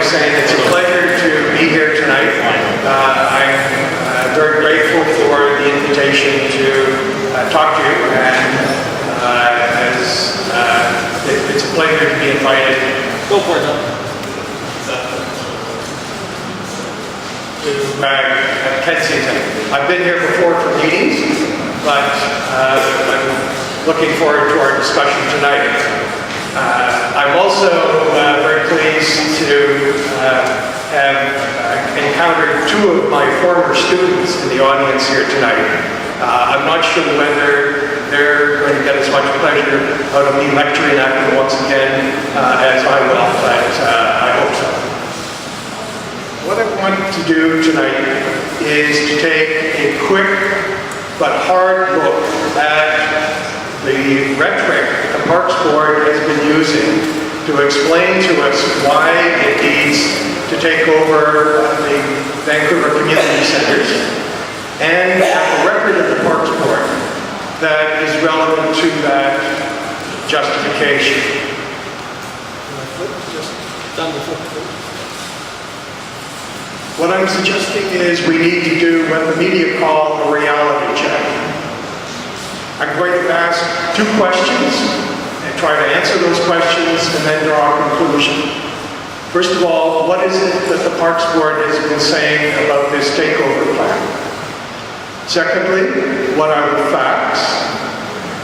by saying it's a pleasure to be here tonight. I'm very grateful for the invitation to talk to you, and it's a pleasure to be invited. Go for it, to Kensington. I've been here before for meetings, but I'm looking forward to our discussion tonight. I'm also very pleased to have encountered two of my former students in the audience here tonight. I'm not sure whether they're going to get as much pleasure out of me lecturing at them once again as I will, but I hope so. What I want to do tonight is to take a quick but hard look at the rhetoric the Parks Board has been using to explain to us why it needs to take over the Vancouver community centers, and the record of the Parks Board that is relevant to that justification. What I'm suggesting is we need to do what the media call a reality check. I'm going to ask two questions and try to answer those questions and then draw a conclusion. First of all, what is it that the Parks Board has been saying about this takeover plan? Secondly, what are the facts?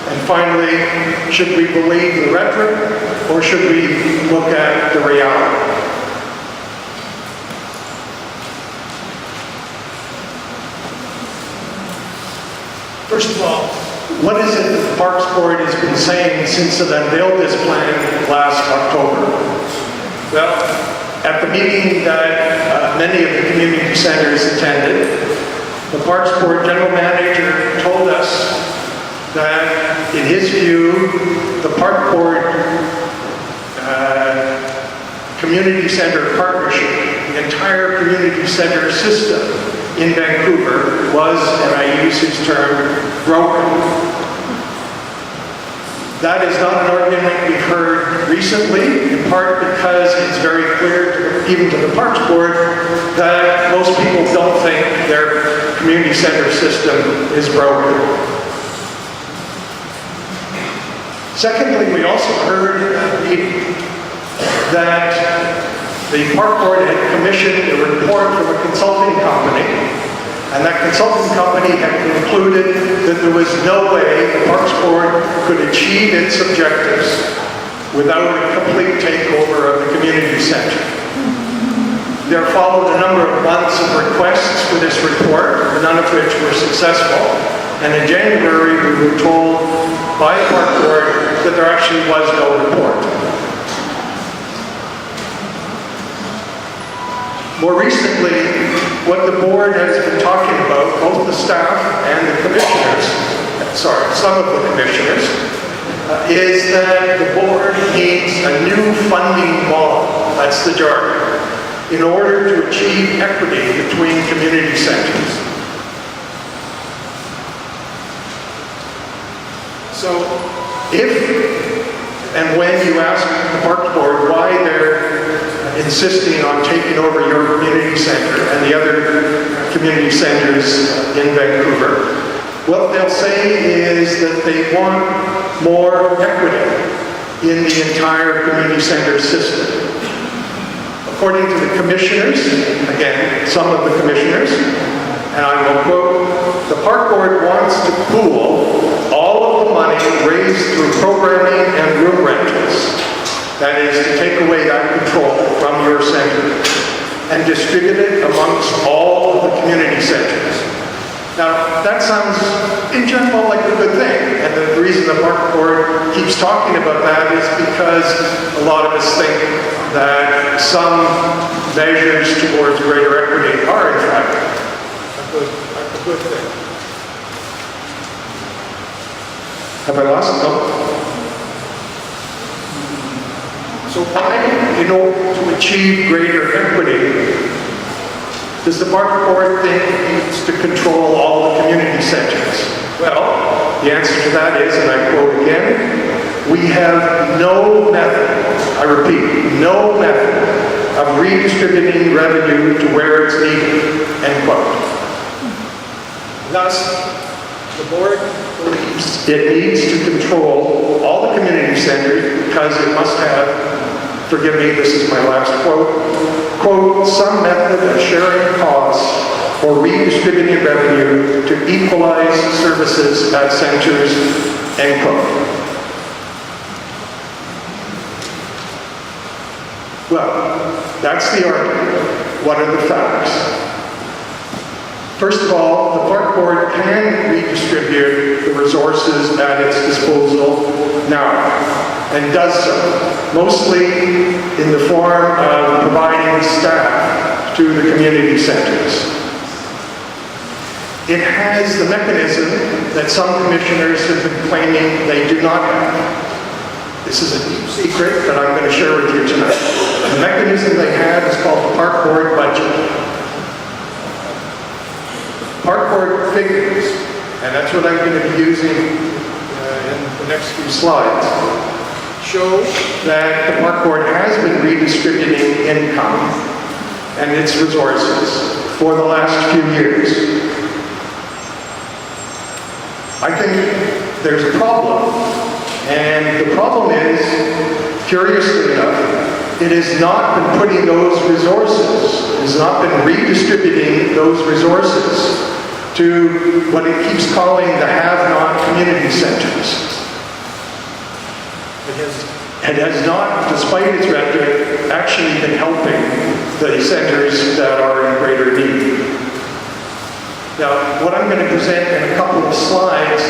And finally, should we believe the rhetoric or should we look at the reality? First of all, what is it that the Parks Board has been saying since it unveiled this plan last October? Well, at the meeting that many of the community centers attended, the Parks Board General Manager told us that, in his view, the Park Board Community Center Partnership, the entire community center system in Vancouver was, and I use his term, broken. That is not an argument we've heard recently, in part because it's very clear, even to the Parks Board, that most people don't think their community center system is broken. Secondly, we also heard at the meeting that the Park Board had commissioned a report from a consulting company, and that consulting company had concluded that there was no way the Parks Board could achieve its objectives without a complete takeover of the community center. There followed a number of months of requests for this report, none of which were successful, and in January we were told by the Park Board that there actually was no report. More recently, what the board has been talking about, both the staff and the commissioners, some of the commissioners, is that the board needs a new funding model, that's the jargon, in order to achieve equity between community centers. So, if and when you ask the Parks Board why they're insisting on taking over your community center and the other community centers in Vancouver, what they'll say is that they want more equity in the entire community center system. According to the commissioners, again, some of the commissioners, and I will quote, the Park Board wants to pool all of the money raised through programming and room rentals, that is, to take away that control from your center and distribute it amongst all of the community centers. Now, that sounds, in general, like a good thing, and the reason the Park Board keeps talking about that is because a lot of us think that some measures towards greater equity are, in fact, a good thing. Have I lost it? No. So why, in order to achieve greater equity, does the Park Board think it needs to control all the community centers? Well, the answer to that is, and I quote again, we have no method, I repeat, no method of redistributing revenue to where it's needed, end quote. Thus, the board believes it needs to control all the community centers because it must have, forgive me, this is my last quote, quote, some method of sharing costs or redistributing revenue to equalize services at centers, end quote. Well, that's the argument. What are the facts? First of all, the park board can redistribute the resources at its disposal now, and does so, mostly in the form of providing staff to the community centers. It has the mechanism that some commissioners have been claiming they do not have. This is a deep secret that I'm going to share with you tonight. The mechanism they have is called the park board budget. Park board figures, and that's what I'm going to be using in the next few slides, show that the park board has been redistributing income and its resources for the last few years. I think there's a problem, and the problem is, curiously enough, it has not been putting those resources, it has not been redistributing those resources to what it keeps calling the have-not community centers. It has not, despite its rhetoric, actually been helping the centers that are in greater need. Now, what I'm going to present in a couple of slides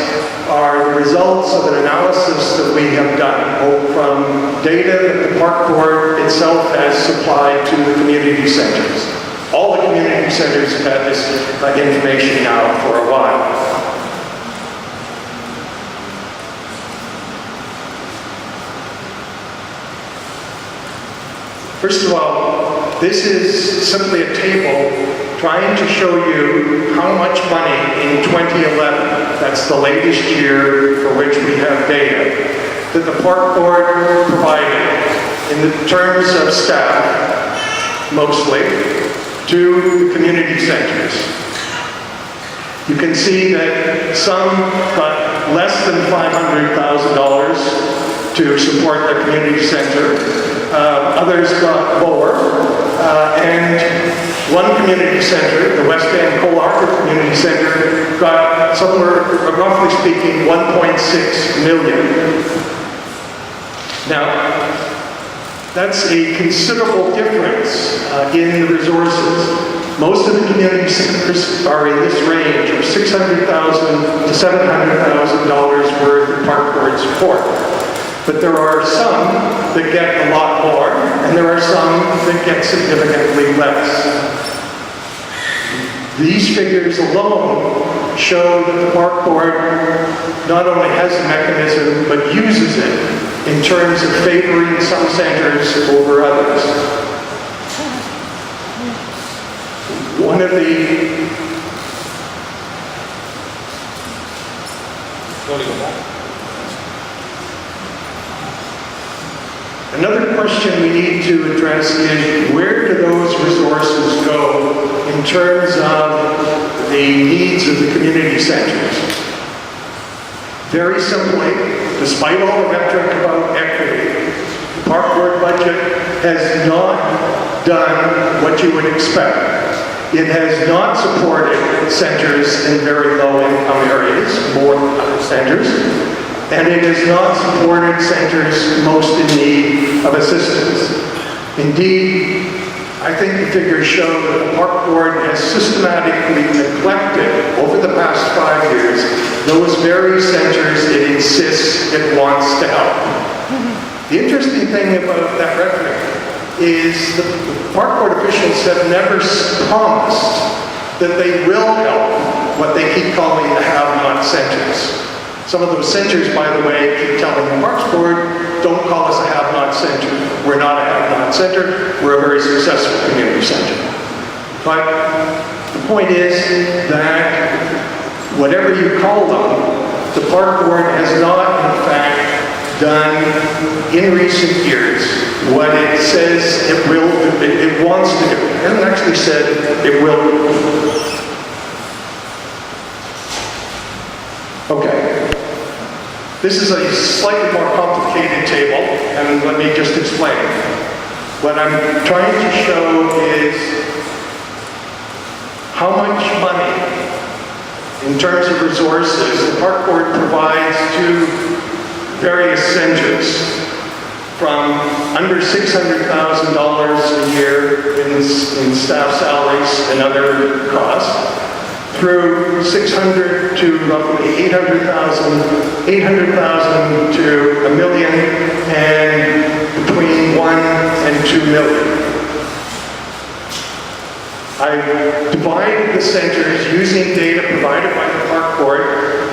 are the results of an analysis that we have done from data that the park board itself has supplied to the community centers. All the community centers have had this information now for a while. First of all, this is simply a table trying to show you how much money in 2011, that's the latest year for which we have data, that the park board provided in the terms of staff, mostly, to the community centers. You can see that some got less than $500,000 to support their community center. Others got more. And one community center, the West End Cole Harbour Community Center, got somewhere, roughly speaking, 1.6 million. Now, that's a considerable difference in the resources. Most of the community centers are in this range of $600,000 to $700,000 worth of park board support. But there are some that get a lot more, and there are some that get significantly less. These figures alone show that the park board not only has a mechanism, but uses it in terms of favoring some centers over others. One of the... Another question we need to address is, where do those resources go in terms of the needs of the community centers? Very simply, despite all the rhetoric about equity, the park board budget has not done what you would expect. It has not supported centers in very low income areas, more other centers, and it has not supported centers most in need of assistance. Indeed, I think the figures show that the park board has systematically neglected, over the past 5 years, those very centers it insists it wants to help. The interesting thing about that rhetoric is the park board officials have never promised that they will help what they keep calling the have-not centers. Some of those centers, by the way, keep telling the Parks Board, don't call us a have-not center. We're not a have-not center. We're a very successful community center. But the point is that whatever you call them, the Park Board has not, in fact, done in recent years what it says it wants to do. It hasn't actually said it will do. Okay. This is a slightly more complicated table, and let me just explain. What I'm trying to show is how much money, in terms of resources, the Park Board provides to various centres, from under $600,000 a year in staff salaries and other costs, through 600 to roughly 800,000 to a million, and between 1 and 2 million. I divided the centers using data provided by the Park Board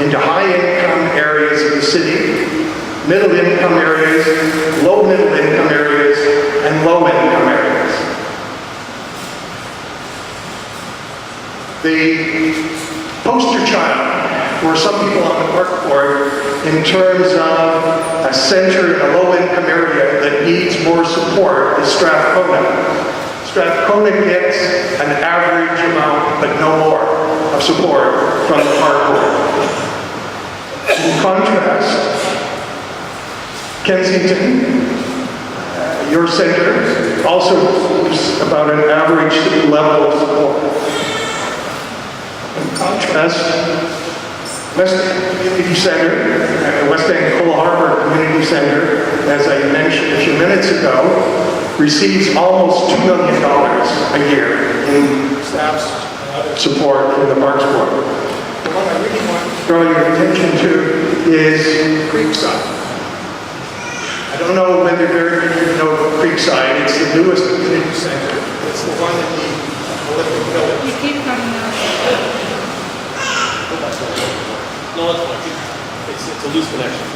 into high-income areas of the city, middle-income areas, low-middle-income areas, and low-income areas. The poster child for some people on the Park Board in terms of a center in a low-income area that needs more support is Strathcona. Strathcona gets an average amount, but no more, of support from the Park Board. In contrast, Kensington, your center, also receives about an average level of support. In contrast, West End Community Center, West End Cole Harbour Community Center, as I mentioned a few minutes ago, receives almost $2 million a year in staff support from the Parks Board. The one I really want to draw your attention to is Creekside. I don't know whether very many of you know about Creekside. It's the newest community center. It's the one in the Olympic Village. You keep coming out. No, that's fine. It's a loose connection.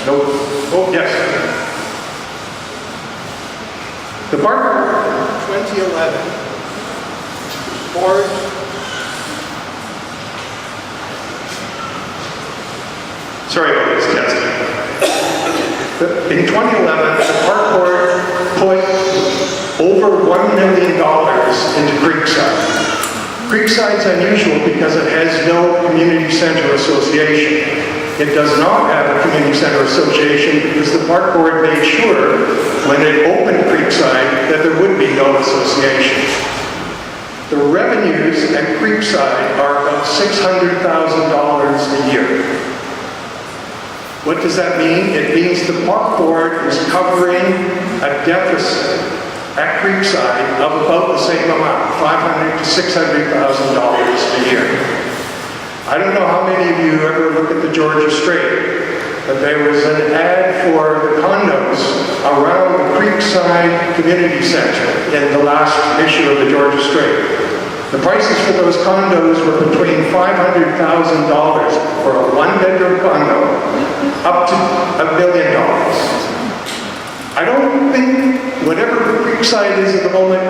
No. Oh, yes. The Park Board, 2011, board sorry about this testing. In 2011, the Park Board put over $1 million into Creekside. Creekside's unusual because it has no community center association. It does not have a community center association because the Park Board made sure when it opened Creekside that there would be no association. The revenues at Creekside are about $600,000 a year. What does that mean? It means the Park Board is covering a deficit at Creekside of about the same amount, $500,000 to $600,000 a year. I don't know how many of you ever look at the Georgia Strait, but there was an ad for the condos around the Creekside Community Center in the last issue of the Georgia Strait. The prices for those condos were between $500,000 for a one-bedroom condo up to $1 million. I don't think whatever Creekside is at the moment,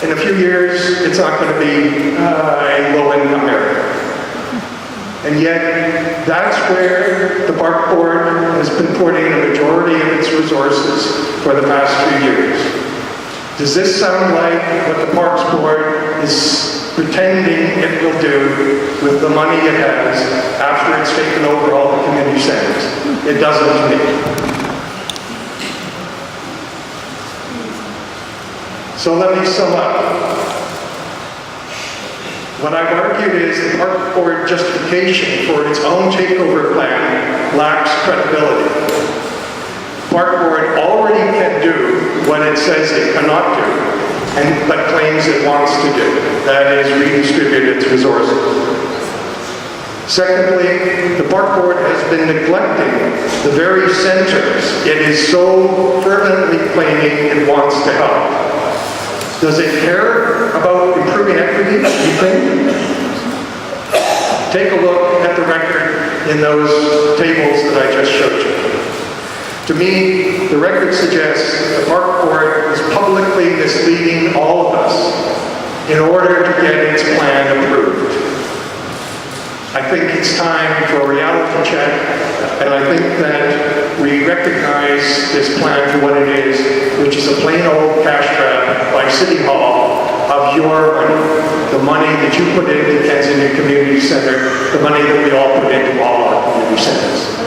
in a few years, it's not going to be a low-income area. And yet, that's where the Park Board has been putting a majority of its resources for the past few years. Does this sound like what the Parks Board is pretending it will do with the money it has after it's taken over all the community centers? It doesn't to me. So let me sum up. What I've argued is the Park Board justification for its own takeover plan lacks credibility. Park Board already can do what it says it cannot do, but claims it wants to do. That is, redistribute its resources. Secondly, the Park Board has been neglecting the very centers it is so fervently claiming it wants to help. Does it care about improving equity, do you think? Take a look at the record in those tables that I just showed you. To me, the record suggests the Park Board is publicly misleading all of us in order to get its plan approved. I think it's time for a reality check, and I think that we recognize this plan for what it is City Hall of your money, the money that you put into Kensington Community Center, the money that we all put into all our community centers.